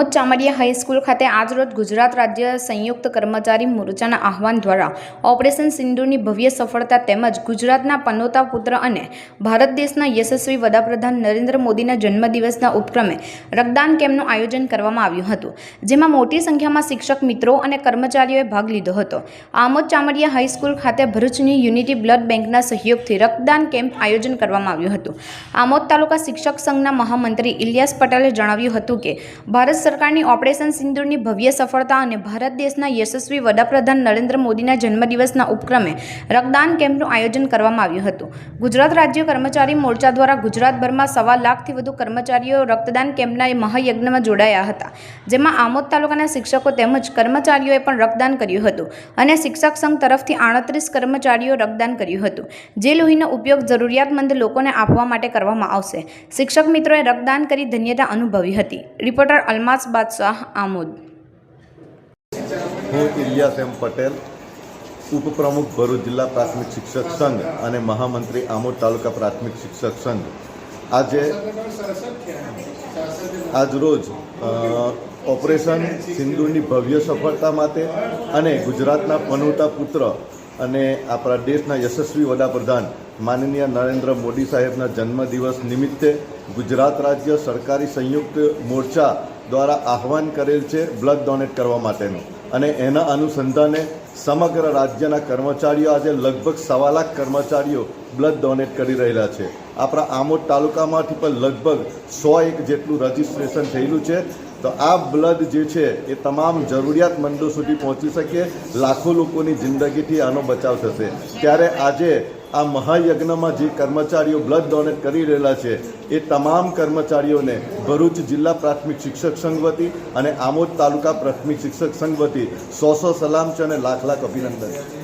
Amod Chamadiya high school ખાતે આજરોજ ગુજરાત રાજ્ય સંયુક્ત કર્મચારી મોરચાના આહવાન દ્વારા ઓપરેશન સિંદૂરની ભવ્ય સફળતા તેમજ ગુજરાતના પનોતા પુત્ર અને ભારત દેશના યશસ્વી વડાપ્રધાન નરેન્દ્ર મોદીના જન્મદિવસના ઉપક્રમે રક્તદાન કેમ્પનું આયોજન કરવામાં આવ્યું હતું, જેમાં મોટી સંખ્યામાં શિક્ષક મિત્રો અને કર્મચારીઓએ ભાગ લીધો હતો। આમોદ ચામડિયા હાઈસ્કૂલ ખાતે ભરૂચની યુનિટી બ્લડ બેંકના સહયોગથી રક્તદાન કેમ્પ આયોજન કરવામાં આવ્યું હતું। આમોદ તાલુકા શિક્ષક સંઘના મહામંત્રી ઇલિયાસ પટેલે જણાવ્યું હતું કે ભારત સરકારની ઓપરેશન સિંદૂરની ભવ્ય સફળતા અને ભારત દેશના યશસ્વી વડાપ્રધાન નરેન્દ્ર મોદીના જન્મદિવસના ઉપક્રમે રક્તદાન કેમ્પનું આયોજન કરવામાં આવ્યું હતું। ગુજરાત રાજ્ય કર્મચારી મોરચા દ્વારા ગુજરાતભરમાં 1.25 લાખથી વધુ કર્મચારીઓ રક્તદાન કેમ્પના મહાયજ્ઞમાં જોડાયા હતા, જેમાં આમોદ તાલુકાના શિક્ષકો તેમજ કર્મચારીઓએ પણ રક્તદાન કર્યું હતું અને શિક્ષક સંઘ તરફથી 38 કર્મચારીઓ રક્તદાન કર્યું હતું, જે લોહીનો ઉપયોગ જરૂરિયાતમંદ લોકોને આપવા માટે કરવામાં આવશે। શિક્ષક મિત્રોએ રક્તદાન કરી ધન્યતા અનુભવી હતી। રિપોર્ટર અલમાસ બાદશાહ, આમોદ। હું ઇલિયાસ એમ પટેલ, ઉપપ્રમુખ ભરૂચ જિલ્લા પ્રાથમિક શિક્ષક સંઘ અને મહામંત્રી આમોદ તાલુકા પ્રાથમિક શિક્ષક સંઘ, આજરોજ ઓપરેશન સિંદૂરની ભવ્ય સફળતા માટે અને ગુજરાતના પનોતા પુત્ર અને આપણા દેશના યશસ્વી વડાપ્રધાન માનનીય નરેન્દ્ર મોદી સાહેબના જન્મદિવસ નિમિત્તે ગુજરાત રાજ્ય સરકારી સંયુક્ત મોરચા દ્વારા આહવાન કરેલ છે બ્લડ ડોનેટ કરવા માટેનું, અને એના અનુસંધાને સમગ્ર રાજ્યના કર્મચારીઓ આજે લગભગ 1.25 લાખ કર્મચારીઓ બ્લડ ડોનેટ કરી રહેલા છે। આપણા આમોદ તાલુકામાંથી પણ લગભગ 101 જેટલું રજિસ્ટ્રેશન થયેલું છે। તો આ બ્લડ જે છે એ તમામ જરૂરિયાતમંદો સુધી પહોંચી શકે, લાખો લોકોની જિંદગીથી આનો બચાવ થશે। ત્યારે આજે આ મહાયજ્ઞમાં જે કર્મચારીઓ બ્લડ ડોનેટ કરી રહેલા છે એ તમામ કર્મચારીઓને ભરૂચ જિલ્લા પ્રાથમિક શિક્ષક સંઘ વતી અને આમોદ તાલુકા પ્રાથમિક શિક્ષક સંઘ વતી 100 સલામ છે અને લાખ અભિનંદન।